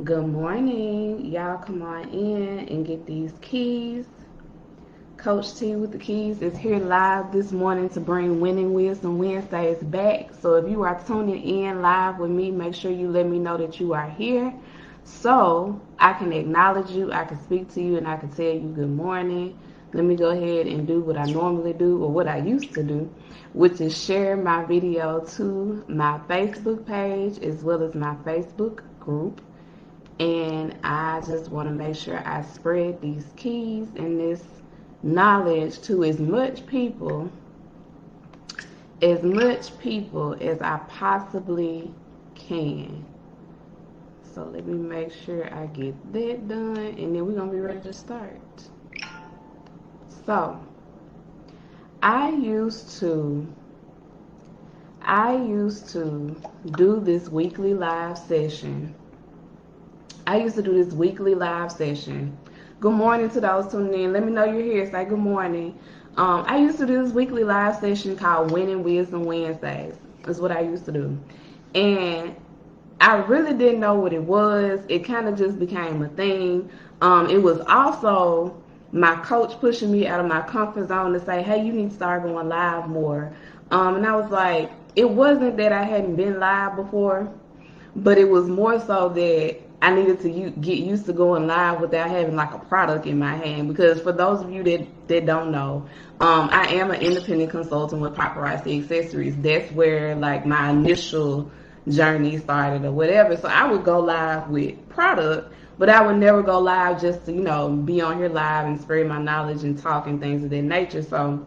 Good morning. Y'all come on in and get these keys. Coach T with the keys is here live this morning to bring Winning Wisdom Wednesdays back. So if you are tuning in live with me, make sure you let me know that you are here so I can acknowledge you, I can speak to you, and I can tell you good morning. Let me go ahead and do what I normally do, or what I used to do, which is share my video to my Facebook page as well as my Facebook group. And I just want to make sure I spread these keys and this knowledge to as much people as I possibly can. So let me make sure I get that done, and then we're gonna be ready to start. So I used to do this weekly live session. Good morning to those tuning in. Let me know you're here. Say good morning. I used to do this weekly live session called Winning Wisdom Wednesdays. Is what I used to do. And I really didn't know what it was. It kind of just became a thing. It was also my coach pushing me out of my comfort zone to say, hey, you need to start going live more. And I was like, it wasn't that I hadn't been live before, but it was more so that I needed to get used to going live without having like a product in my hand. Because for those of you that don't know, I am an independent consultant with Paparazzi Accessories. That's where like my initial journey started or whatever. So I would go live with product, but I would never go live just to, be on here live and spread my knowledge and talk and things of that nature. So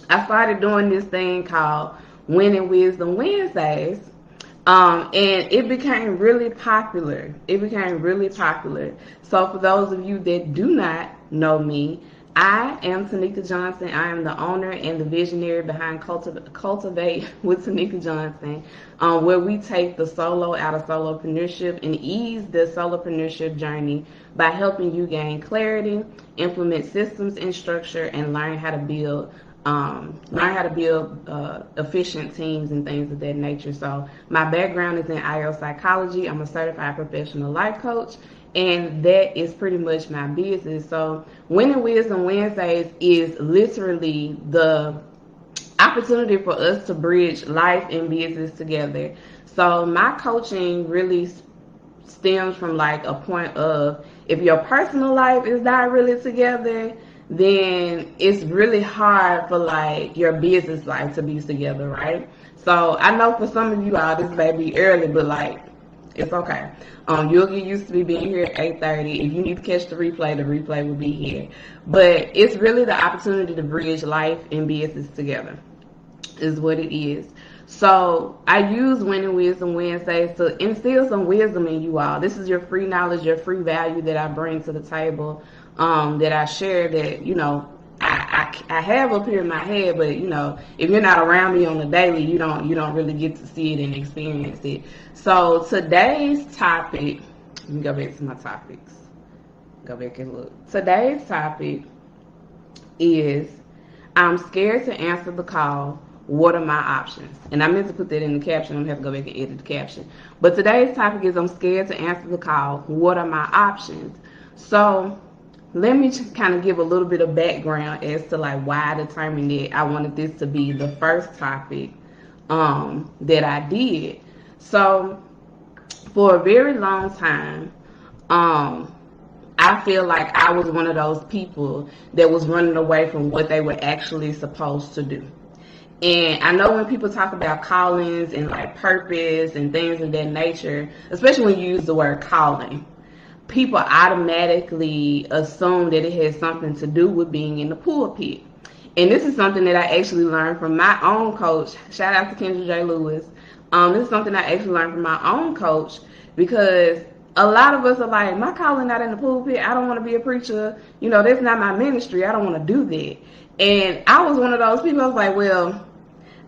I started doing this thing called Winning Wisdom Wednesdays. And it became really popular. So for those of you that do not know me, I am Taneka Johnson. I am the owner and the visionary behind Cultivate with Taneka Johnson, where we take the solo out of solopreneurship and ease the solopreneurship journey by helping you gain clarity, implement systems and structure, and learn how to build efficient teams and things of that nature. So my background is in IO psychology. I'm a certified professional life coach, and that is pretty much my business. So Winning Wisdom Wednesdays is literally the opportunity for us to bridge life and business together. So my coaching really stems from like a point of, if your personal life is not really together, then it's really hard for like your business life to be together, right? So I know for some of you all this may be early, but like it's okay. You'll get used to me being here at 8:30. If you need to catch the replay will be here. But it's really the opportunity to bridge life and business together is what it is. So I use Winning Wisdom Wednesdays to instill some wisdom in you all. This is your free knowledge, your free value that I bring to the table, that I share, that I have up here in my head, but if you're not around me on the daily, you don't really get to see it and experience it. So today's topic, let me go back to my topics. Go back and look. Today's topic is, I'm scared to answer the call. What are my options? And I meant to put that in the caption. I'm going to have to go back and edit the caption. But today's topic is, I'm scared to answer the call. What are my options? So let me just kind of give a little bit of background as to like why I determined that I wanted this to be the first topic that I did. So for a very long time, I feel like I was one of those people that was running away from what they were actually supposed to do. And I know when people talk about callings and like purpose and things of that nature, especially when you use the word calling, people automatically assume that it has something to do with being in the pulpit. And this is something that I actually learned from my own coach. Shout out to Kendra J. Lewis. This is something I actually learned from my own coach, because a lot of us are like, my calling not in the pulpit. I don't want to be a preacher. That's not my ministry. I don't want to do that. And I was one of those people. I was like, well,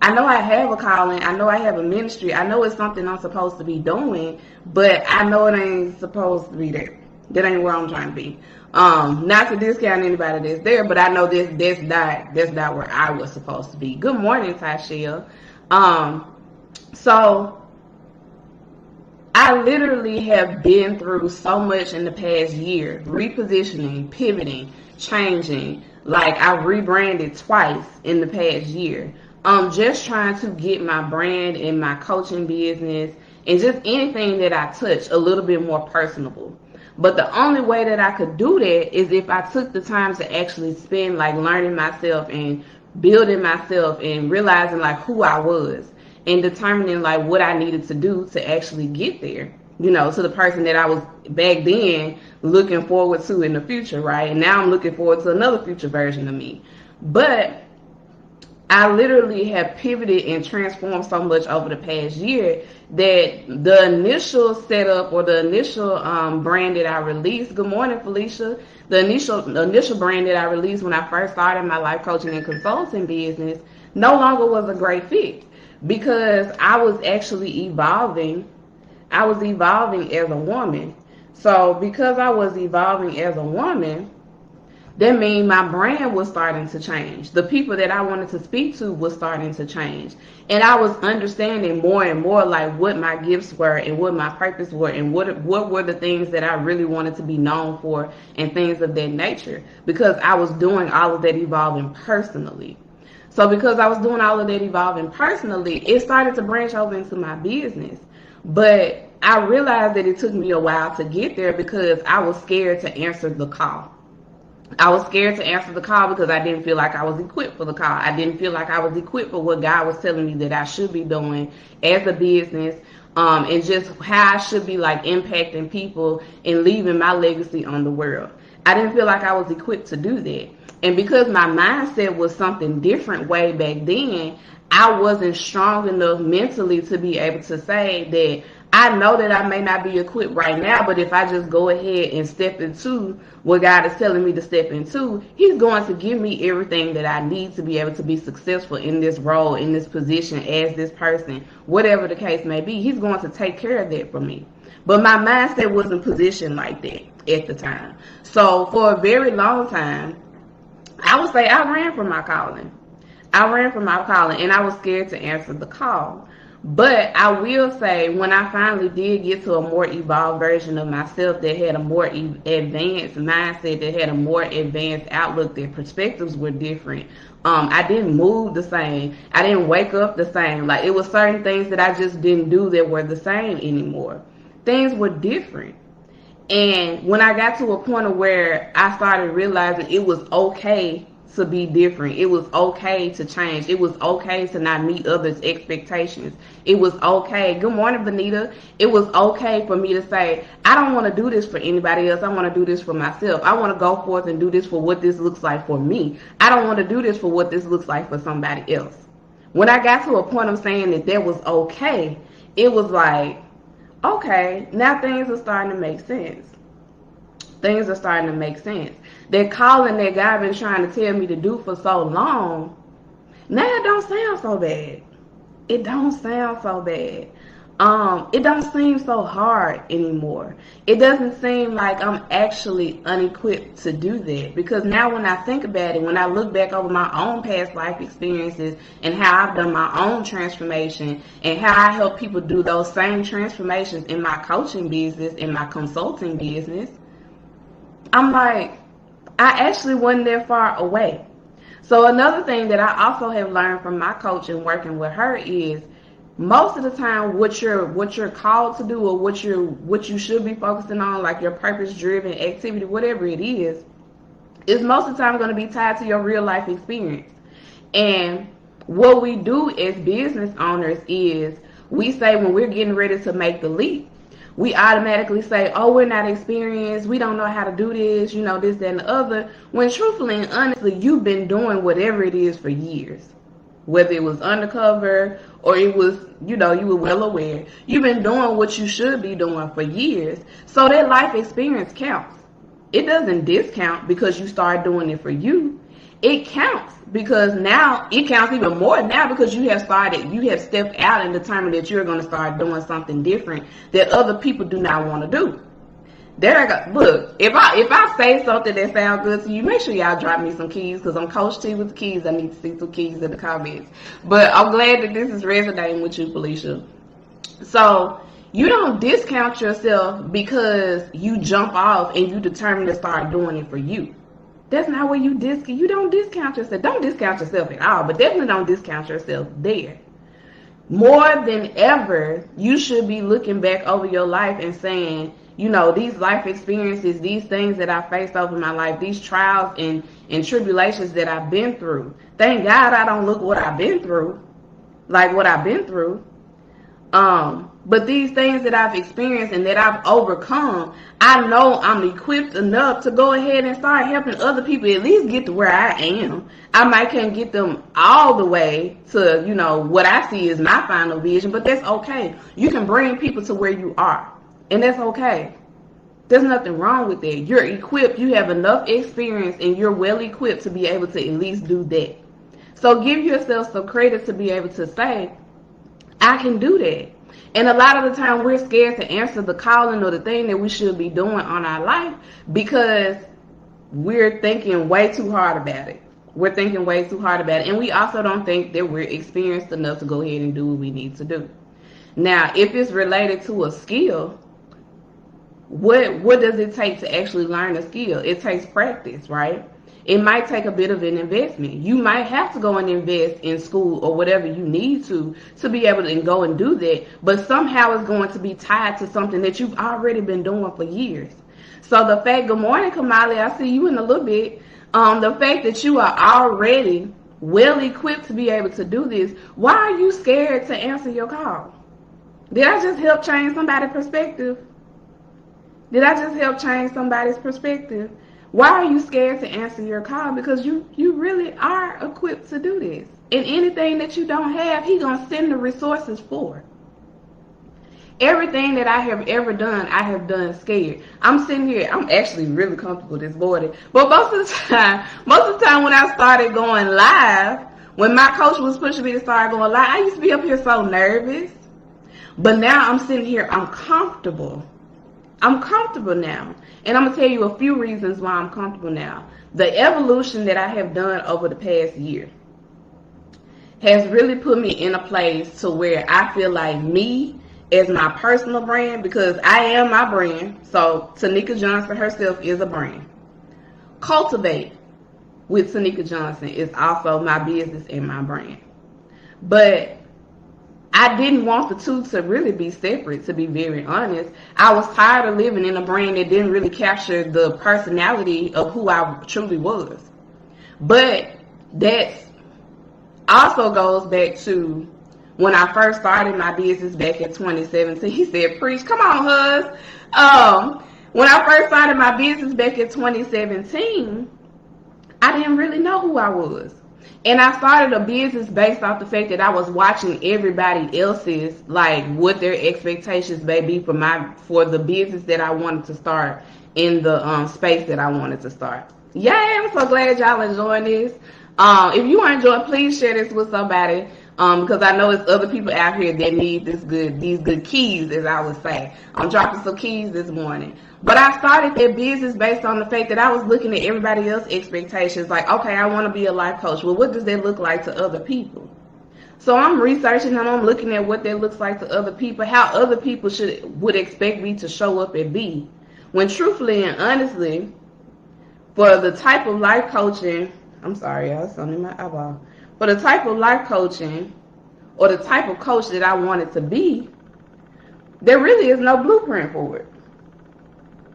I know I have a calling. I know I have a ministry. I know it's something I'm supposed to be doing, but I know it ain't supposed to be there. That ain't where I'm trying to be. Not to discount anybody that's there, but I know that's not where I was supposed to be. Good morning, Tashiel. So I literally have been through so much in the past year, repositioning, pivoting, changing. Like I rebranded twice in the past year. Just trying to get my brand and my coaching business and just anything that I touch a little bit more personable. But the only way that I could do that is if I took the time to actually spend like learning myself and building myself and realizing like who I was and determining like what I needed to do to actually get there, you know, to the person that I was back then looking forward to in the future, right? And now I'm looking forward to another future version of me. But I literally have pivoted and transformed so much over the past year that the initial setup or the initial brand that I released, good morning, Felicia, the initial brand that I released when I first started my life coaching and consulting business no longer was a great fit because I was actually evolving. I was evolving as a woman. So because I was evolving as a woman, that means my brand was starting to change. The people that I wanted to speak to was starting to change. And I was understanding more and more like what my gifts were and what my purpose were and what were the things that I really wanted to be known for and things of that nature. Because I was doing all of that evolving personally. So because I was doing all of that evolving personally, it started to branch over into my business. But I realized that it took me a while to get there because I was scared to answer the call. I was scared to answer the call because I didn't feel like I was equipped for the call. I didn't feel like I was equipped for what God was telling me that I should be doing as a business, and just how I should be like impacting people and leaving my legacy on the world. I didn't feel like I was equipped to do that. And because my mindset was something different way back then, I wasn't strong enough mentally to be able to say that I know that I may not be equipped right now, but if I just go ahead and step into what God is telling me to step into, He's going to give me everything that I need to be able to be successful in this role, in this position, as this person, whatever the case may be. He's going to take care of that for me. But my mindset wasn't positioned like that at the time. So for a very long time, I would say I ran from my calling. I ran from my calling and I was scared to answer the call. But I will say when I finally did get to a more evolved version of myself that had a more advanced mindset, that had a more advanced outlook, that perspectives were different. I didn't move the same. I didn't wake up the same. Like it was certain things that I just didn't do that were the same anymore. Things were different. And when I got to a point of where I started realizing it was okay to be different, it was okay to change, it was okay to not meet others' expectations, it was okay, good morning Benita, it was okay for me to say, I don't want to do this for anybody else, I want to do this for myself, I want to go forth and do this for what this looks like for me, I don't want to do this for what this looks like for somebody else. When I got to a point of saying that was okay, it was like, okay, now things are starting to make sense. Things are starting to make sense. That calling that God been trying to tell me to do for so long, now it don't sound so bad. It don't sound so bad. It don't seem so hard anymore. It doesn't seem like I'm actually unequipped to do that. Because now when I think about it, when I look back over my own past life experiences and how I've done my own transformation and how I help people do those same transformations in my coaching business, in my consulting business, I'm like, I actually wasn't that far away. So another thing that I also have learned from my coach and working with her is most of the time what you're called to do or what you should be focusing on, like your purpose driven activity, whatever it is most of the time going to be tied to your real life experience. And what we do as business owners is we say when we're getting ready to make the leap, we automatically say, oh, we're not experienced, we don't know how to do this, you know, this, that, and the other. When truthfully and honestly, you've been doing whatever it is for years. Whether it was undercover or it was, you know, you were well aware. You've been doing what you should be doing for years. So that life experience counts. It doesn't discount because you start doing it for you. It counts because now it counts even more now because you have stepped out and determined that you're going to start doing something different that other people do not want to do. There I go. Look, if I say something that sounds good to you, make sure y'all drop me some keys because I'm Coach T with the keys. I need to see some keys in the comments. But I'm glad that this is resonating with you, Felicia. So You don't discount yourself because you jump off and you determine to start doing it for you. That's not where you don't discount yourself. Don't discount yourself at all, but definitely don't discount yourself there. More than ever, you should be looking back over your life and saying, you know, these life experiences, these things that I faced over my life, these trials and tribulations that I've been through. Thank God I don't look what I've been through, like what I've been through. But these things that I've experienced and that I've overcome, I know I'm equipped enough to go ahead and start helping other people at least get to where I am. I might can't get them all the way to, you know, what I see is my final vision, but that's okay. You can bring people to where you are, and that's okay. There's nothing wrong with that. You're equipped. You have enough experience, and you're well equipped to be able to at least do that. So give yourself some credit to be able to say, I can do that. And a lot of the time we're scared to answer the calling or the thing that we should be doing on our life because we're thinking way too hard about it. We're thinking way too hard about it. And we also don't think that we're experienced enough to go ahead and do what we need to do. Now, if it's related to a skill, what does it take to actually learn a skill? It takes practice, right? It might take a bit of an investment. You might have to go and invest in school or whatever you need to be able to go and do that. But somehow it's going to be tied to something that you've already been doing for years. So the fact, good morning, Kamali, I see you in a little bit. The fact that you are already well equipped to be able to do this, why are you scared to answer your call? Did I just help change somebody's perspective? Did I just help change somebody's perspective? Why are you scared to answer your call? Because you really are equipped to do this. And anything that you don't have, He's going to send the resources for. Everything that I have ever done, I have done scared. I'm sitting here, I'm actually really comfortable this morning. But most of the time when I started going live, when my coach was pushing me to start going live, I used to be up here so nervous. But now I'm sitting here, I'm comfortable. I'm comfortable now. And I'm going to tell you a few reasons why I'm comfortable now. The evolution that I have done over the past year has really put me in a place to where I feel like me as my personal brand, because I am my brand. So Taneka Johnson herself is a brand. Cultivate with Taneka Johnson is also my business and my brand. But I didn't want the two to really be separate, to be very honest. I was tired of living in a brand that didn't really capture the personality of who I truly was. But that also goes back to when I first started my business back in 2017. He said, preach, come on, hus. When I first started my business back in 2017, I didn't really know who I was. And I started a business based off the fact that I was watching everybody else's, like, what their expectations may be for the business that I wanted to start in the space that I wanted to start. Yeah, I'm so glad y'all enjoying this. If you are enjoying, please share this with somebody, because I know it's other people out here that need these good keys, as I would say. I'm dropping some keys this morning. But I started that business based on the fact that I was looking at everybody else's expectations. Like, okay, I want to be a life coach. Well, what does that look like to other people? So I'm researching and I'm looking at what that looks like to other people, how other people would expect me to show up and be. When truthfully and honestly, for the type of life coaching, I'm sorry, y'all, something in my eyeball. For the type of life coaching or the type of coach that I wanted to be, there really is no blueprint for it.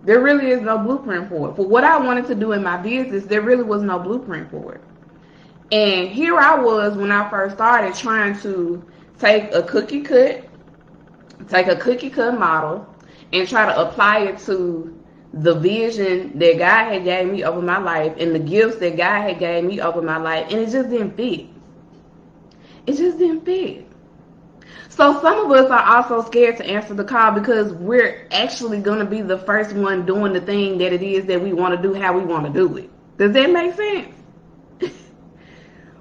There really is no blueprint for it. For what I wanted to do in my business, there really was no blueprint for it. And here I was when I first started trying to take a cookie cut model and try to apply it to the vision that God had gave me over my life and the gifts that God had gave me over my life. And it just didn't fit. It just didn't fit. So some of us are also scared to answer the call because we're actually going to be the first one doing the thing that it is that we want to do, how we want to do it. Does that make sense?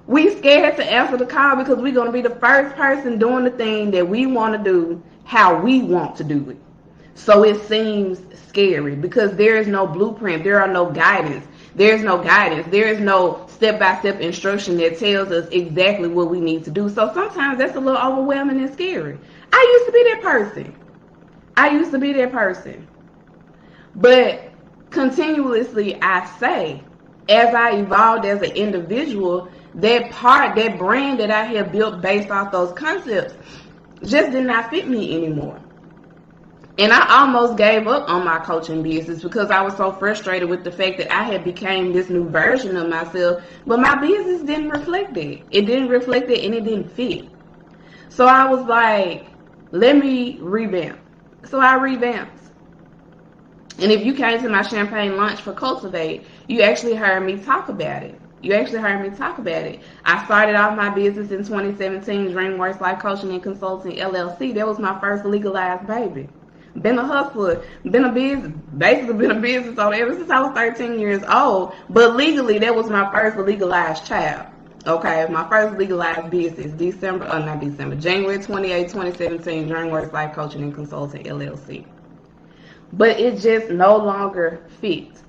We scared to answer the call because we're going to be the first person doing the thing that we want to do, how we want to do it. So it seems scary because there is no blueprint. There are no guidance. There's no guidance. There is no step-by-step instruction that tells us exactly what we need to do. So sometimes that's a little overwhelming and scary. I used to be that person. I used to be that person. But continuously I say, as I evolved as an individual, that brand that I had built based off those concepts just did not fit me anymore. And I almost gave up on my coaching business because I was so frustrated with the fact that I had became this new version of myself, but my business didn't reflect it. It didn't reflect it and it didn't fit. So I was like, let me revamp. So I revamped. And if you came to my champagne lunch for Cultivate, you actually heard me talk about it. I started off my business in 2017, DreamWorks Life Coaching and Consulting LLC. That was my first legalized baby. Been a hustler, been a business owner ever since I was 13 years old. But legally, that was my first legalized child. Okay, my first legalized business, January 28, 2017, DreamWorks Life Coaching and Consulting LLC. But it just no longer fit.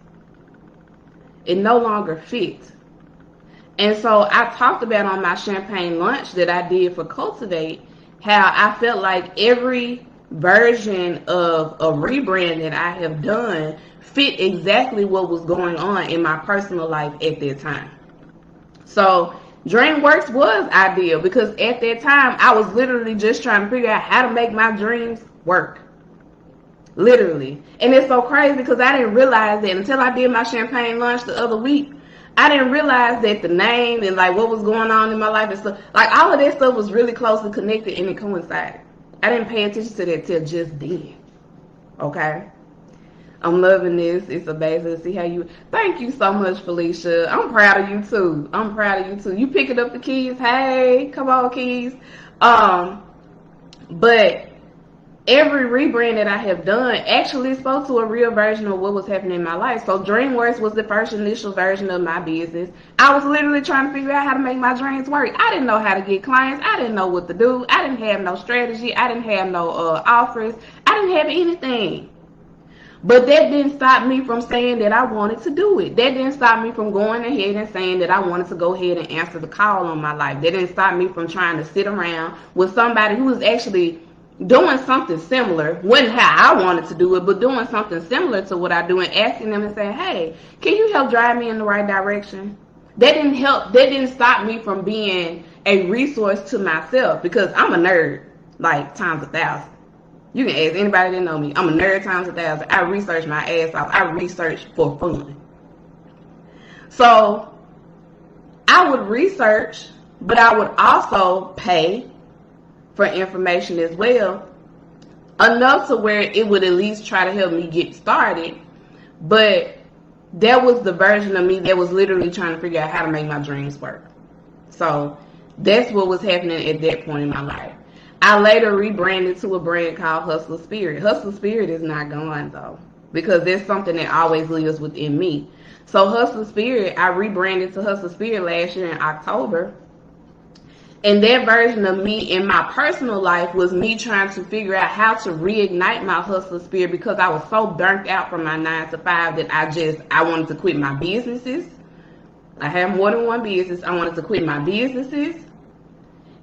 It no longer fit. And so I talked about on my champagne lunch that I did for Cultivate how I felt like every version of a rebrand that I have done fit exactly what was going on in my personal life at that time. So DreamWorks was ideal because at that time I was literally just trying to figure out how to make my dreams work. Literally. And it's so crazy because I didn't realize that until I did my champagne lunch the other week. I didn't realize that the name and like what was going on in my life and stuff, like all of that stuff was really closely connected and it coincided. I didn't pay attention to that till just then. Okay? I'm loving this. It's amazing to see how you... Thank you so much, Felicia. I'm proud of you too. You picking up the keys. Hey, come on, keys. But every rebrand that I have done actually spoke to a real version of what was happening in my life. So DreamWorks was the first initial version of my business. I was literally trying to figure out how to make my dreams work. I didn't know how to get clients. I didn't know what to do. I didn't have no strategy. I didn't have no offers. I didn't have anything. But that didn't stop me from saying that I wanted to do it. That didn't stop me from going ahead and saying that I wanted to go ahead and answer the call on my life. That didn't stop me from trying to sit around with somebody who was actually doing something similar. Wasn't how I wanted to do it, but doing something similar to what I do and asking them and saying, hey, can you help drive me in the right direction? That didn't stop me from being a resource to myself because I'm a nerd, like times 1,000. You can ask anybody that know me. I'm a nerd times 1,000. I research my ass off. I research for fun. So I would research, but I would also pay for information as well, enough to where it would at least try to help me get started. But that was the version of me that was literally trying to figure out how to make my dreams work. So that's what was happening at that point in my life. I later rebranded to a brand called Hustler Spirit. Hustler Spirit is not gone though, because there's something that always lives within me. So Hustler Spirit, I rebranded to Hustler Spirit last year in October. And that version of me in my personal life was me trying to figure out how to reignite my hustler spirit because I was so burnt out from my 9 to 5 that I wanted to quit my businesses. I have more than one business. I wanted to quit my businesses.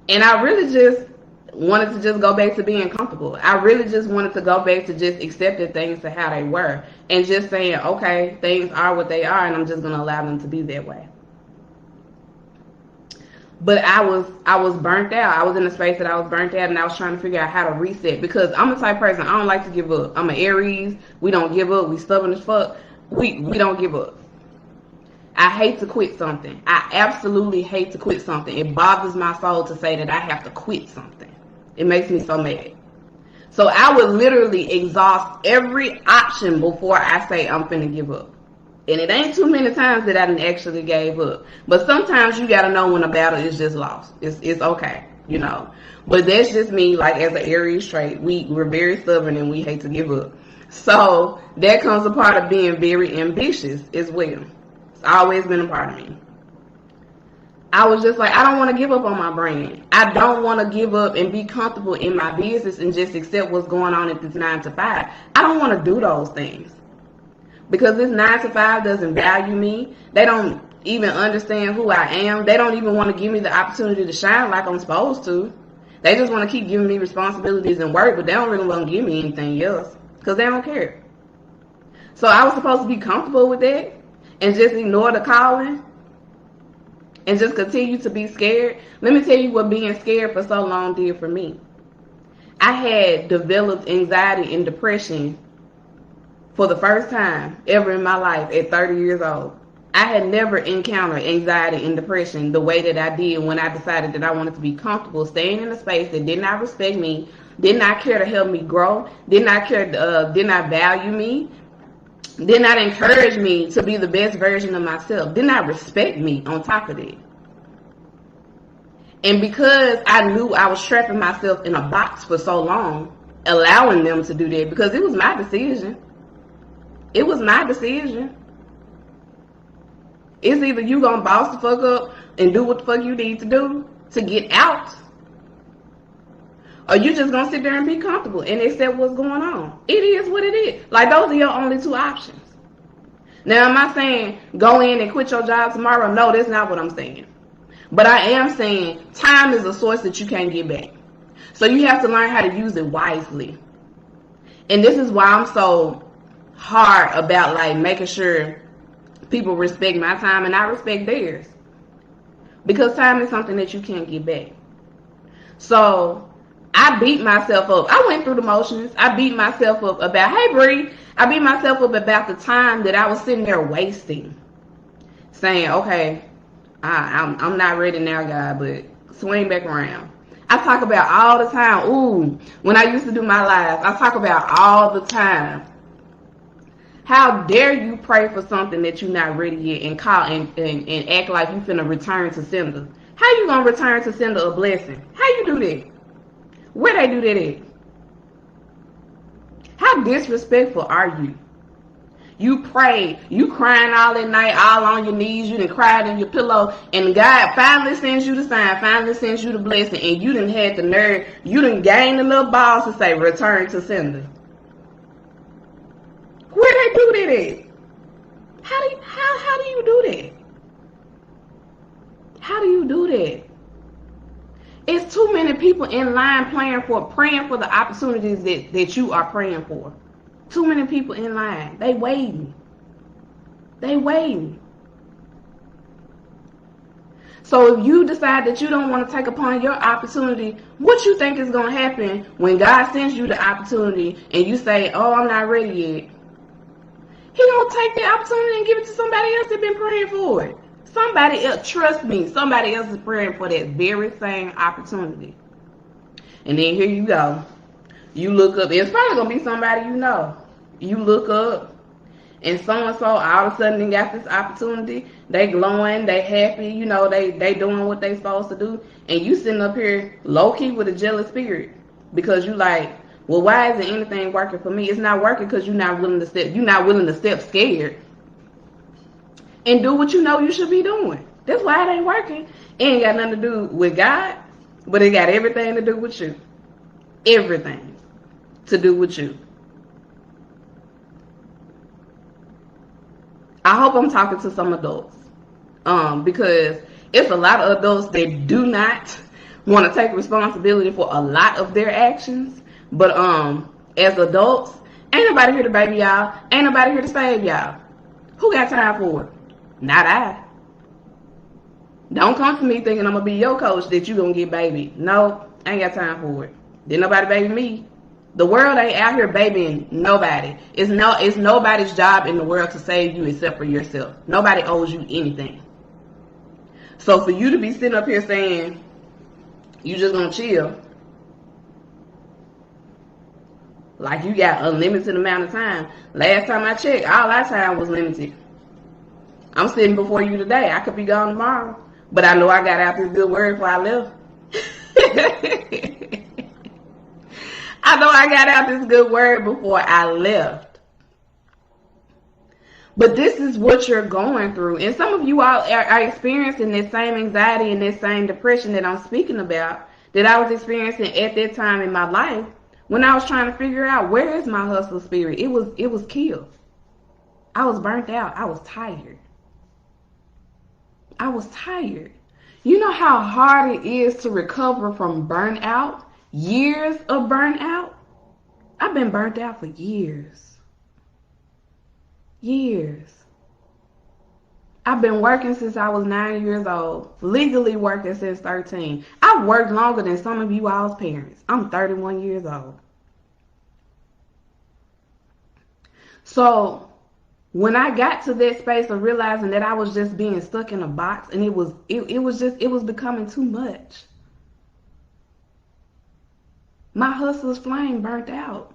And I really just wanted to just go back to being comfortable. I really just wanted to go back to just accepting things to how they were and just saying, okay, things are what they are and I'm just going to allow them to be that way. But I was burnt out. I was in a space that I was burnt out and I was trying to figure out how to reset because I'm the type of person, I don't like to give up. I'm an Aries. We don't give up. We stubborn as fuck. We don't give up. I hate to quit something. I absolutely hate to quit something. It bothers my soul to say that I have to quit something. It makes me so mad. So I would literally exhaust every option before I say I'm finna give up. And it ain't too many times that I done actually gave up. But sometimes you gotta know when a battle is just lost. It's okay, you know. But that's just me, like as an Aries trait. We're very stubborn and we hate to give up. So that comes a part of being very ambitious as well. It's always been a part of me. I was just like, I don't want to give up on my brand. I don't want to give up and be comfortable in my business and just accept what's going on at this 9 to 5. I don't want to do those things. Because this 9 to 5 doesn't value me. They don't even understand who I am. They don't even want to give me the opportunity to shine like I'm supposed to. They just want to keep giving me responsibilities and work, but they don't really want to give me anything else because they don't care. So I was supposed to be comfortable with that and just ignore the calling and just continue to be scared. Let me tell you what being scared for so long did for me. I had developed anxiety and depression for the first time ever in my life at 30 years old. I had never encountered anxiety and depression the way that I did when I decided that I wanted to be comfortable staying in a space that did not respect me, did not care to help me grow, did not value me, did not encourage me to be the best version of myself, did not respect me on top of it. And because I knew I was trapping myself in a box for so long, allowing them to do that, because it was my decision. It was my decision. It's either you gonna boss the fuck up and do what the fuck you need to do to get out, or you just gonna sit there and be comfortable and accept what's going on. It is what it is. Like, those are your only two options. Now, am I saying go in and quit your job tomorrow? No, that's not what I'm saying. But I am saying time is a source that you can't get back. So you have to learn how to use it wisely. And this is why I'm so hard about, like, making sure people respect my time and I respect theirs. Because time is something that you can't get back. So I beat myself up. I went through the motions. I beat myself up about, hey, Bree, I beat myself up about the time that I was sitting there wasting. Saying, okay, I'm not ready now, God, but swing back around. I talk about all the time. Ooh, when I used to do my lives, I talk about all the time. How dare you pray for something that you're not ready yet and call and act like you finna return to sender? How you gonna return to sender a blessing? How you do that? Where they do that at? How disrespectful are you? You pray, you crying all that night, all on your knees, you done cried in your pillow, and God finally sends you the sign, finally sends you the blessing, and you done had the nerve, you done gained the little balls to say, return to sender. Where they do that at? How do you do that? How do you do that? It's too many people in line praying for the opportunities that you are praying for. Too many people in line. They waiting. They waiting. So if you decide that you don't want to take upon your opportunity, what you think is going to happen when God sends you the opportunity and you say, oh, I'm not ready yet? He going to take the opportunity and give it to somebody else that's been praying for it. Somebody else, trust me, somebody else is praying for that very same opportunity. And then here you go. You look up, it's probably going to be somebody you know. You look up, and so-and-so all of a sudden they got this opportunity. They glowing, they happy, you know, they doing what they supposed to do. And you sitting up here low-key with a jealous spirit because you like, well, why isn't anything working for me? It's not working because you're not willing to step scared and do what you know you should be doing. That's why it ain't working. It ain't got nothing to do with God, but it got everything to do with you. Everything to do with you. I hope I'm talking to some adults. Because it's a lot of adults that do not want to take responsibility for a lot of their actions. But as adults, ain't nobody here to baby y'all. Ain't nobody here to save y'all. Who got time for it? Not I. Don't come to me thinking I'm going to be your coach that you going to get babied. No, I ain't got time for it. Didn't nobody baby me. The world ain't out here babying nobody. It's nobody's job in the world to save you except for yourself. Nobody owes you anything. So for you to be sitting up here saying you just going to chill, like you got unlimited amount of time. Last time I checked, all our time was limited. I'm sitting before you today. I could be gone tomorrow. But I know I got out this good word before I left. I know I got out this good word before I left. But this is what you're going through. And some of you all are experiencing this same anxiety and this same depression that I'm speaking about, that I was experiencing at that time in my life when I was trying to figure out, where is my hustle spirit? It was killed. I was burnt out. I was tired. You know how hard it is to recover from burnout? Years of burnout? I've been burnt out for years. Years. I've been working since I was 9 years old. Legally working since 13. I've worked longer than some of you all's parents. I'm 31 years old. So when I got to that space of realizing that I was just being stuck in a box, and it was becoming too much. My hustler's flame burnt out.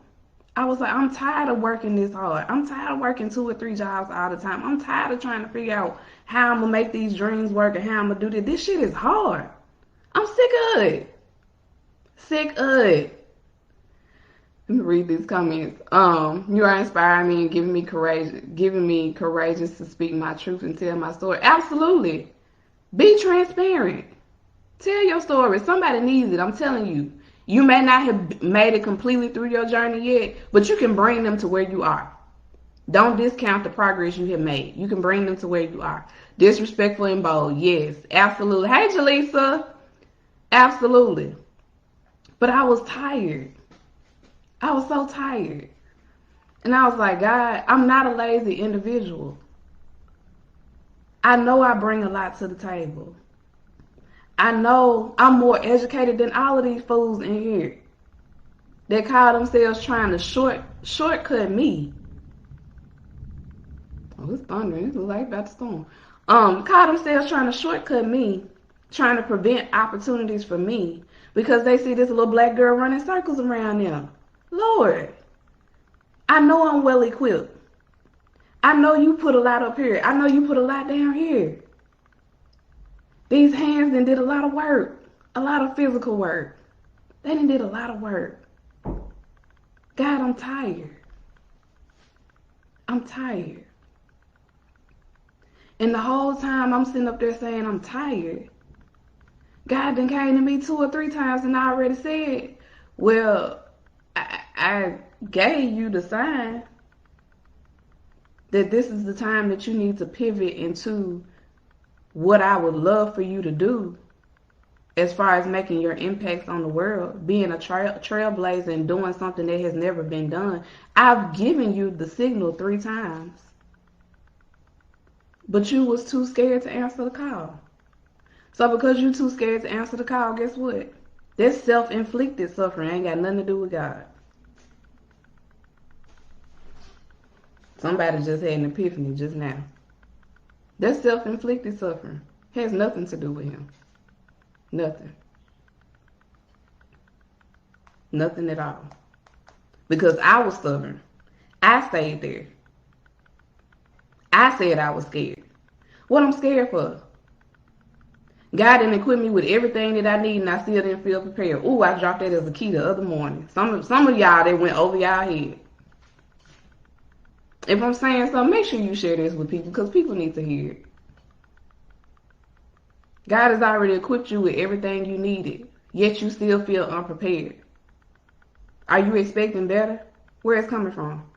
I was like, I'm tired of working this hard. I'm tired of working 2 or 3 jobs all the time. I'm tired of trying to figure out how I'm going to make these dreams work and how I'm going to do this. This shit is hard. I'm sick of it. Sick of it. Let me read these comments. You are inspiring me and giving me courageous to speak my truth and tell my story. Absolutely. Be transparent. Tell your story. Somebody needs it. I'm telling you. You may not have made it completely through your journey yet, but you can bring them to where you are. Don't discount the progress you have made. You can bring them to where you are. Disrespectful and bold. Yes, absolutely. Hey, Jaleesa. Absolutely. But I was tired. I was so tired. And I was like, God, I'm not a lazy individual. I know I bring a lot to the table. I know I'm more educated than all of these fools in here. They call themselves trying to shortcut me. Oh, it's thundering. It's like about to storm. Call themselves trying to shortcut me, trying to prevent opportunities for me because they see this little black girl running circles around them. Lord, I know I'm well equipped. I know you put a lot up here. I know you put a lot down here. These hands done did a lot of work, a lot of physical work. They done did a lot of work. God, I'm tired. I'm tired. And the whole time I'm sitting up there saying I'm tired, God done came to me 2 or 3 times and I already said, well, I gave you the sign that this is the time that you need to pivot into what I would love for you to do as far as making your impacts on the world, being a trailblazer and doing something that has never been done. I've given you the signal 3 times. But you was too scared to answer the call. So because you too scared to answer the call, guess what? That's self-inflicted suffering. Ain't got nothing to do with God. Somebody just had an epiphany just now. That's self-inflicted suffering. Has nothing to do with him. Nothing. Nothing at all. Because I was stubborn. I stayed there. I said I was scared. What I'm scared for? God didn't equip me with everything that I need and I still didn't feel prepared. Ooh, I dropped that as a key the other morning. Some of y'all, that went over y'all head. If I'm saying something, make sure you share this with people because people need to hear it. God has already equipped you with everything you needed, yet you still feel unprepared. Are you expecting better? Where it's coming from?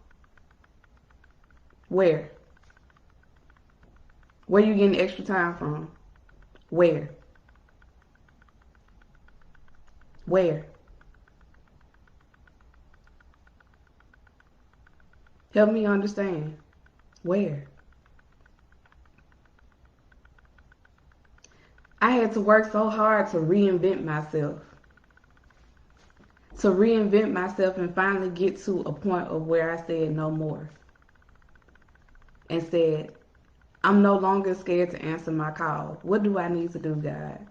Where? Where you getting extra time from? Where? Where? Help me understand. Where? I had to work so hard to reinvent myself. To reinvent myself and finally get to a point of where I said no more. And said, I'm no longer scared to answer my call. What do I need to do, God?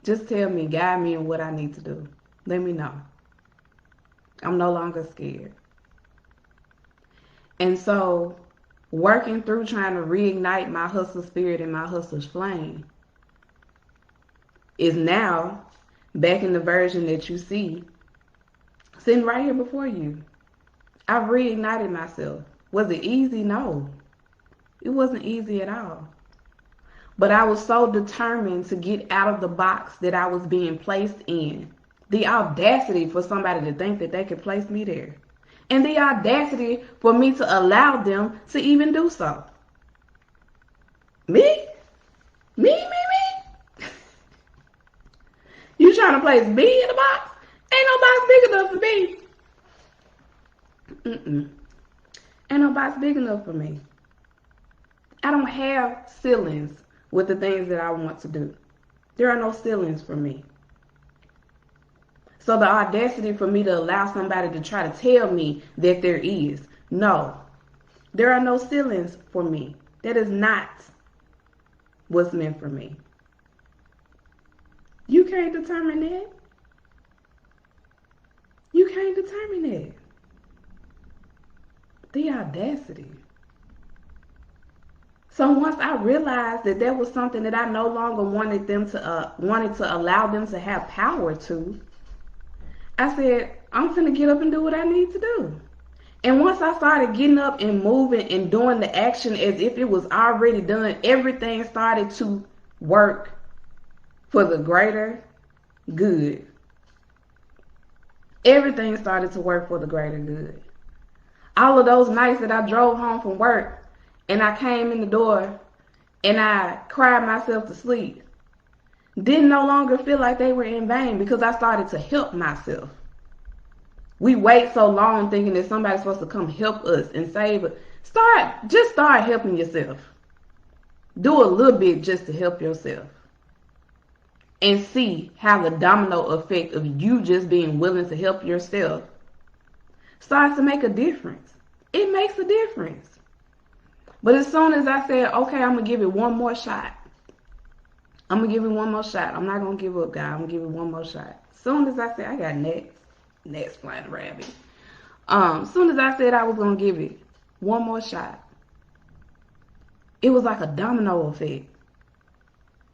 Just tell me, guide me in what I need to do. Let me know. I'm no longer scared. And so, working through trying to reignite my hustle spirit and my hustle's flame is now back in the version that you see sitting right here before you. I've reignited myself. Was it easy? No. It wasn't easy at all. But I was so determined to get out of the box that I was being placed in. The audacity for somebody to think that they could place me there. And the audacity for me to allow them to even do so. Me? Me? You trying to place B in the box? Ain't no box big enough for me. Ain't no box big enough for me. I don't have ceilings with the things that I want to do. There are no ceilings for me. So the audacity for me to allow somebody to try to tell me that there is. No. There are no ceilings for me. That is not what's meant for me. You can't determine that. You can't determine that. The audacity. So once I realized that that was something that I no longer wanted to allow them to have power to, I said, I'm finna get up and do what I need to do. And once I started getting up and moving and doing the action as if it was already done, everything started to work for the greater good. Everything started to work for the greater good. All of those nights that I drove home from work and I came in the door and I cried myself to sleep, didn't no longer feel like they were in vain because I started to help myself. We wait so long thinking that somebody's supposed to come help us and save us. Just start helping yourself. Do a little bit just to help yourself. And see how the domino effect of you just being willing to help yourself starts to make a difference. It makes a difference. But as soon as I said, okay, I'm going to give it one more shot. I'm going to give it one more shot. I'm not going to give up, God. I'm going to give it one more shot. As soon as I said, I got next flying around me. As soon as I said I was going to give it one more shot, it was like a domino effect.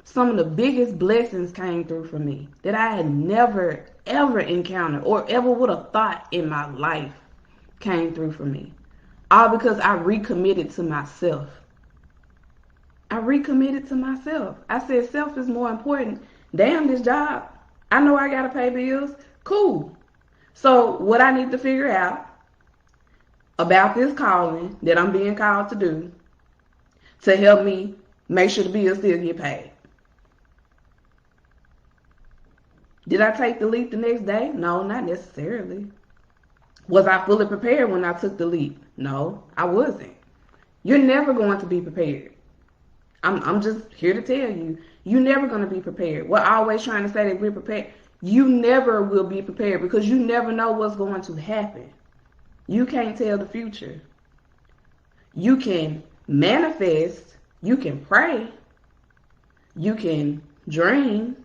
Some of the biggest blessings came through for me that I had never, ever encountered or ever would have thought in my life came through for me. All because I recommitted to myself. I recommitted to myself. I said self is more important. Damn this job. I know I got to pay bills. Cool. So what I need to figure out about this calling that I'm being called to do to help me make sure the bills still get paid. Did I take the leap the next day? No, not necessarily. Was I fully prepared when I took the leap? No, I wasn't. You're never going to be prepared. I'm just here to tell you, you're never going to be prepared. We're always trying to say that we're prepared. You never will be prepared because you never know what's going to happen. You can't tell the future. You can manifest, you can pray, you can dream,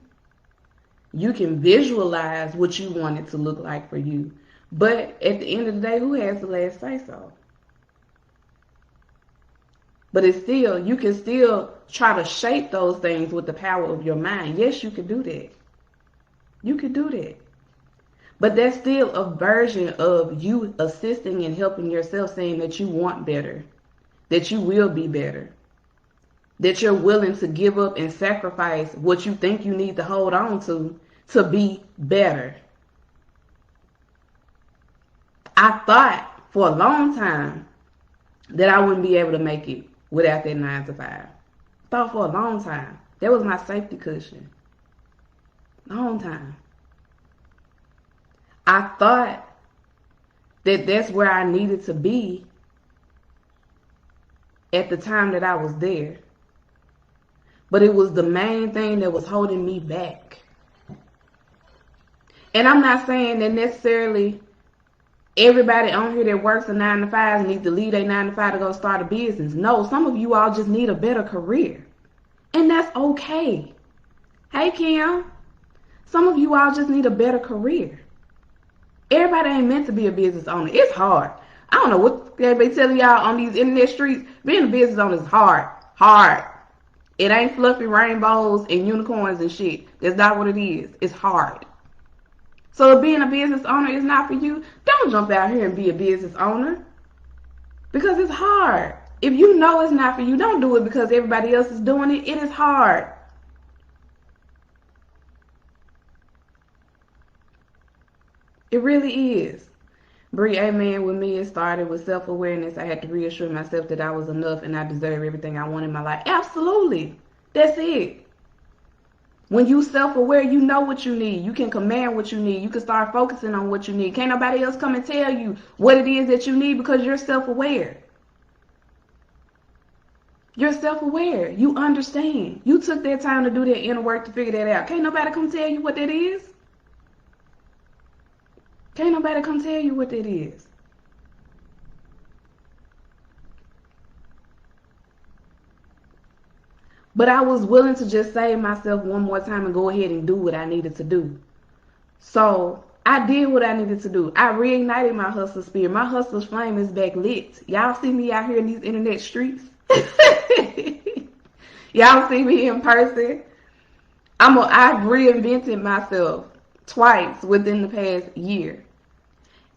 you can visualize what you want it to look like for you. But at the end of the day, who has the last say so? But it's still, you can still try to shape those things with the power of your mind. Yes, you can do that. You can do that. But that's still a version of you assisting and helping yourself, saying that you want better, that you will be better, that you're willing to give up and sacrifice what you think you need to hold on to be better. I thought for a long time that I wouldn't be able to make it without that 9 to 5. Thought for a long time. That was my safety cushion. Long time. I thought that that's where I needed to be at the time that I was there. But it was the main thing that was holding me back. And I'm not saying that necessarily everybody on here that works a 9 to 5 needs to leave a 9 to 5 to go start a business. No, some of you all just need a better career. And that's okay. Hey, Kim. Some of you all just need a better career. Everybody ain't meant to be a business owner. It's hard. I don't know what they be telling y'all on these internet streets. Being a business owner is hard. Hard. It ain't fluffy rainbows and unicorns and shit. That's not what it is. It's hard. So if being a business owner is not for you, don't jump out here and be a business owner. Because it's hard. If you know it's not for you, don't do it because everybody else is doing it. It is hard. It really is. Bree, amen. With me, it started with self-awareness. I had to reassure myself that I was enough and I deserve everything I want in my life. Absolutely. That's it. When you self-aware, you know what you need. You can command what you need. You can start focusing on what you need. Can't nobody else come and tell you what it is that you need because you're self-aware. You're self-aware. You understand. You took that time to do that inner work to figure that out. Can't nobody come tell you what that is. Can't nobody come tell you what that is. But I was willing to just save myself one more time and go ahead and do what I needed to do. So I did what I needed to do. I reignited my hustle spirit. My hustle's flame is back lit. Y'all see me out here in these internet streets? Y'all see me in person? I've reinvented myself twice within the past year.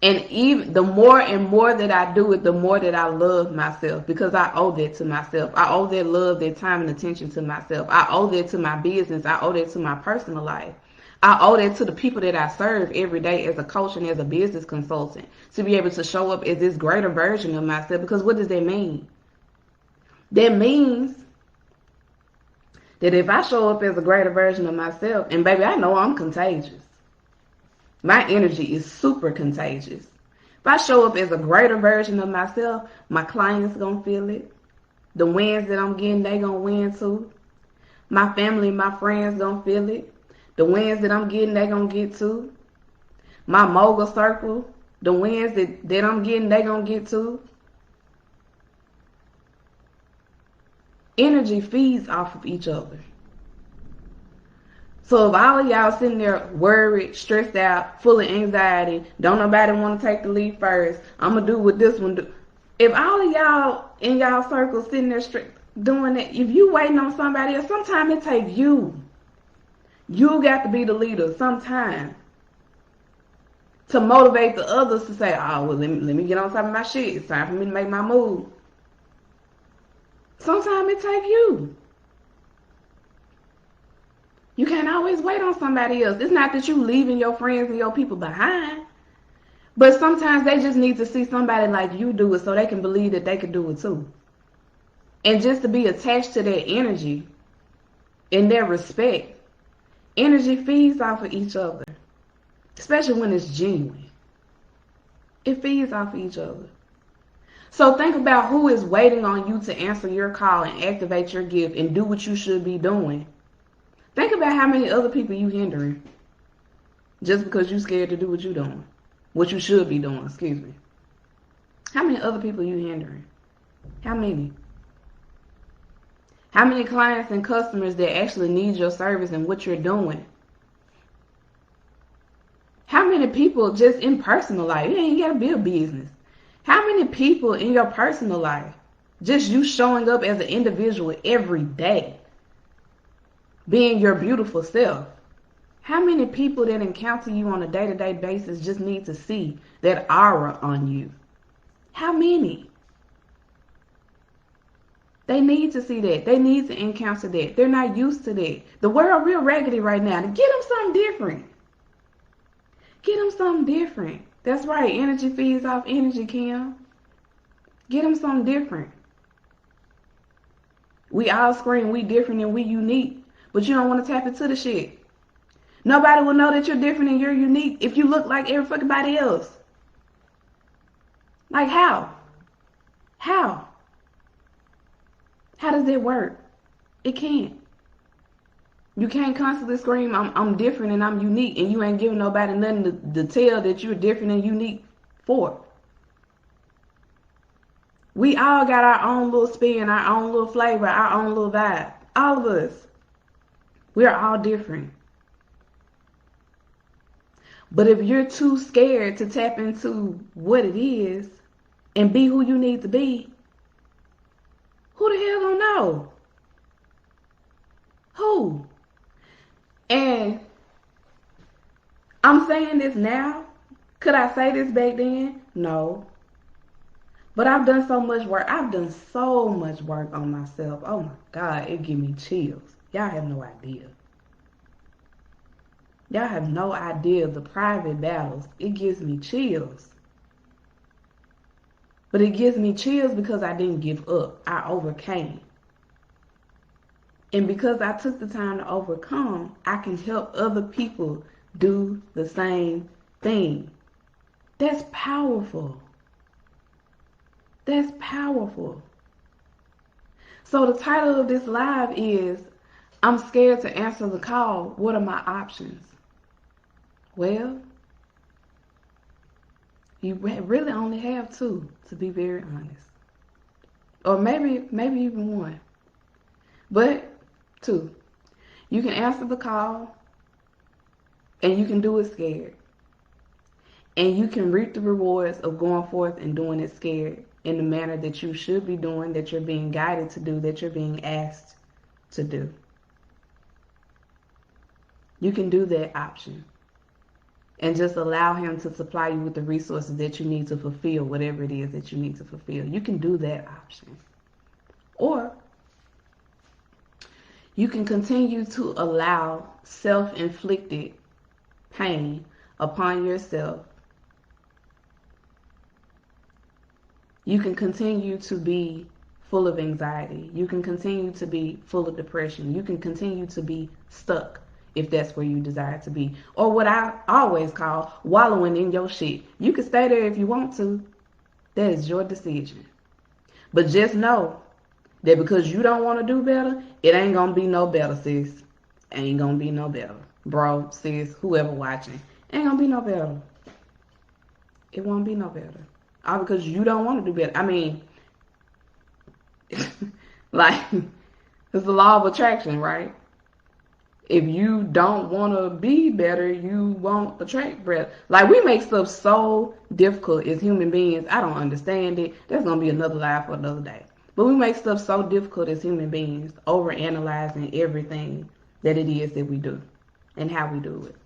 And even the more and more that I do it, the more that I love myself, because I owe that to myself. I owe that love, that time and attention to myself. I owe that to my business. I owe that to my personal life. I owe that to the people that I serve every day as a coach and as a business consultant, to be able to show up as this greater version of myself. Because what does that mean? That means that if I show up as a greater version of myself, and baby, I know I'm contagious. My energy is super contagious. If I show up as a greater version of myself, my clients gonna feel it. The wins that I'm getting, they gonna win too. My family, my friends gonna feel it. The wins that I'm getting, they gonna get too. My mogul circle, the wins that I'm getting, they gonna get too. Energy feeds off of each other. So if all of y'all sitting there worried, stressed out, full of anxiety, don't nobody want to take the lead first, I'm going to do what this one do. If all of y'all in y'all circle sitting there doing it, if you waiting on somebody else, sometimes it takes you. You got to be the leader sometime to motivate the others to say, oh, well, let me get on top of my shit. It's time for me to make my move. Sometimes it takes you. You can't always wait on somebody else. It's not that you leaving your friends and your people behind. But sometimes they just need to see somebody like you do it so they can believe that they can do it too. And just to be attached to their energy and their respect. Energy feeds off of each other. Especially when it's genuine. It feeds off of each other. So think about who is waiting on you to answer your call and activate your gift and do what you should be doing. Think about how many other people you hindering just because you're scared to do what you're doing. What you should be doing, excuse me. How many other people you hindering? How many? How many clients and customers that actually need your service and what you're doing? How many people just in personal life? You ain't got to be a business. How many people in your personal life, just you showing up as an individual every day, being your beautiful self? How many people that encounter you on a day-to-day basis just need to see that aura on you? How many? They need to see that. They need to encounter that. They're not used to that. The world real raggedy right now. Get them something different. Get them something different. That's right. Energy feeds off energy, Kim. Get them something different. We all scream we different and we unique. But you don't want to tap into the shit. Nobody will know that you're different and you're unique if you look like everybody else. Like how? How? How does that work? It can't. You can't constantly scream, I'm different and I'm unique, and you ain't giving nobody nothing to tell that you're different and unique for. We all got our own little spin, our own little flavor, our own little vibe. All of us. We're all different. But if you're too scared to tap into what it is and be who you need to be, who the hell gonna know? Who? And I'm saying this now. Could I say this back then? No. But I've done so much work. I've done so much work on myself. Oh my God, it gives me chills. Y'all have no idea. Y'all have no idea the private battles. It gives me chills. But it gives me chills because I didn't give up. I overcame. And because I took the time to overcome, I can help other people do the same thing. That's powerful. That's powerful. So the title of this live is, I'm scared to answer the call. What are my options? Well, you really only have two, to be very honest. Or maybe even one. But two. You can answer the call, and you can do it scared. And you can reap the rewards of going forth and doing it scared in the manner that you should be doing, that you're being guided to do, that you're being asked to do. You can do that option. And just allow him to supply you with the resources that you need to fulfill whatever it is that you need to fulfill. You can do that option. Or you can continue to allow self-inflicted pain upon yourself. You can continue to be full of anxiety. You can continue to be full of depression. You can continue to be stuck if that's where you desire to be. Or what I always call wallowing in your shit. You can stay there if you want to. That is your decision. But just know that because you don't want to do better, it ain't going to be no better, sis. Ain't going to be no better. Bro, sis, whoever watching. Ain't going to be no better. It won't be no better. All because you don't want to do better. I mean, like, it's the law of attraction, right? If you don't want to be better, you won't attract better. Like, we make stuff so difficult as human beings. I don't understand it. That's going to be another live for another day. But we make stuff so difficult as human beings, overanalyzing everything that it is that we do and how we do it.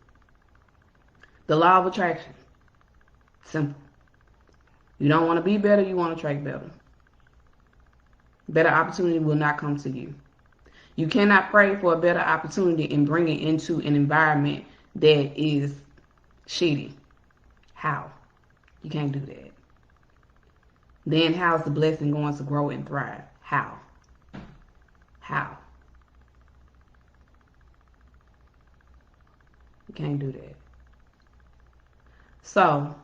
The law of attraction. Simple. You don't want to be better, you want to attract better. Better opportunity will not come to you. You cannot pray for a better opportunity and bring it into an environment that is shitty. How? You can't do that. Then how's the blessing going to grow and thrive? How? How? You can't do that. So,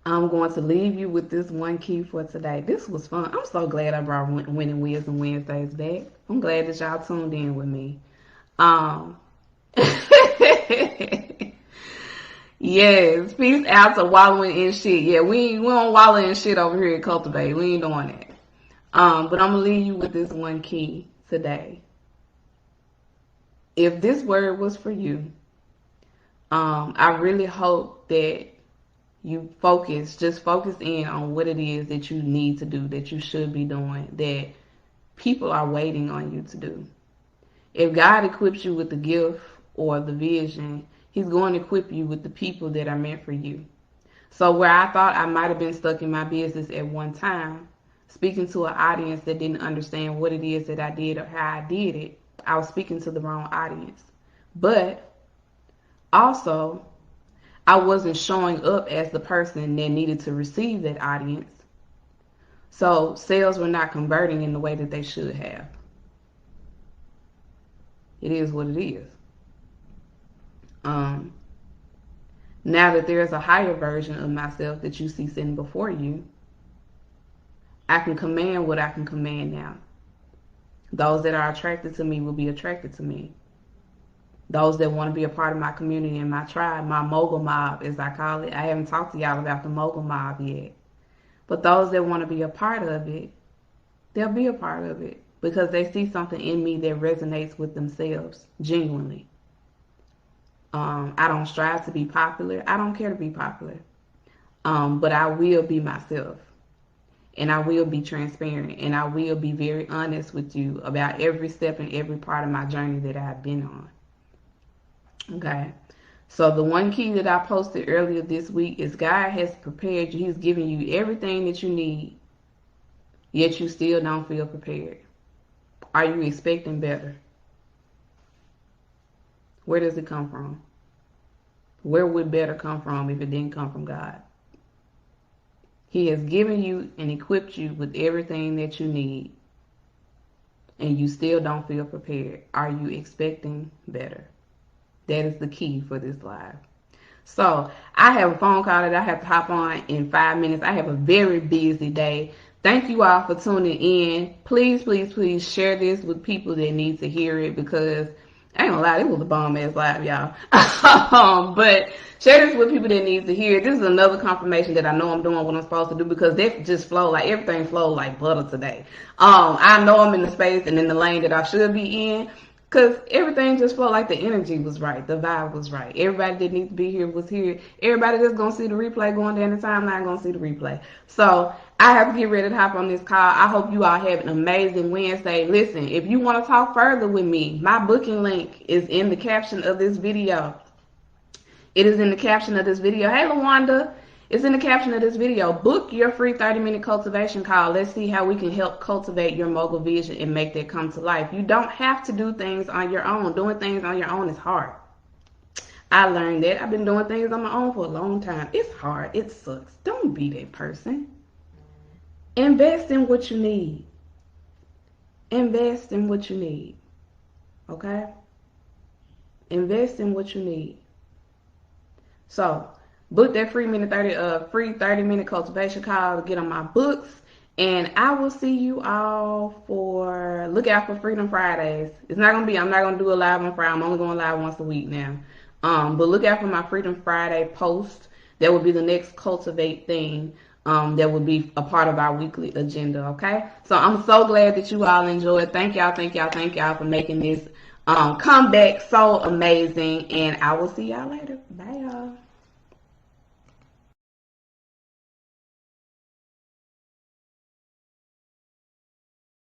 I'm going to leave you with this one key for today. This was fun. I'm so glad I brought Winning Wisdom Wednesdays back. I'm glad that y'all tuned in with me. Yes, peace out to wallowing in shit. Yeah, we don't wallow in shit over here at Cultivate. We ain't doing that. But I'm gonna leave you with this one key today. If this word was for you, I really hope that you just focus in on what it is that you need to do, that you should be doing, that people are waiting on you to do. If God equips you with the gift or the vision, he's going to equip you with the people that are meant for you. So where I thought I might have been stuck in my business at one time, speaking to an audience that didn't understand what it is that I did or how I did it, I was speaking to the wrong audience. But also, I wasn't showing up as the person that needed to receive that audience. So sales were not converting in the way that they should have. It is what it is. Now that there's a higher version of myself that you see sitting before you, I can command what I can command now. Those that are attracted to me will be attracted to me. Those that want to be a part of my community and my tribe, my mogul mob, as I call it. I haven't talked to y'all about the mogul mob yet. But those that want to be a part of it, they'll be a part of it because they see something in me that resonates with themselves, genuinely. I don't strive to be popular. I don't care to be popular. But I will be myself. And I will be transparent. And I will be very honest with you about every step and every part of my journey that I've been on. Okay, so the one key that I posted earlier this week is God has prepared you. He's giving you everything that you need, yet you still don't feel prepared. Are you expecting better? Where does it come from? Where would better come from if it didn't come from God? He has given you and equipped you with everything that you need, and you still don't feel prepared, are you expecting better? That is the key for this live. So I have a phone call that I have to hop on in 5 minutes. I have a very busy day. Thank you all for tuning in. Please, please, please share this with people that need to hear it, because I ain't gonna lie, it was a bomb ass live, y'all. But share this with people that need to hear it. This is another confirmation that I know I'm doing what I'm supposed to do, because that just flow, like everything flowed like butter today. I know I'm in the space and in the lane that I should be in, because everything just felt like the energy was right. The vibe was right. Everybody that needs to be here was here. Everybody that's going to see the replay going down the timeline going to see the replay. So I have to get ready to hop on this call. I hope you all have an amazing Wednesday. Listen, if you want to talk further with me, my booking link is in the caption of this video. It is in the caption of this video. Hey, LaWanda. It's in the caption of this video. Book your free 30-minute cultivation call. Let's see how we can help cultivate your mogul vision and make that come to life. You don't have to do things on your own. Doing things on your own is hard. I learned that. I've been doing things on my own for a long time. It's hard. It sucks. Don't be that person. Invest in what you need. Invest in what you need. Okay? Invest in what you need. So, book that free 30-minute cultivation call to get on my books. And I will see you all look out for Freedom Fridays. I'm not going to do a live on Friday. I'm only going live once a week now. But look out for my Freedom Friday post. That will be the next Cultivate thing. That will be a part of our weekly agenda, okay? So I'm so glad that you all enjoyed. Thank y'all for making this comeback so amazing. And I will see y'all later. Bye, y'all.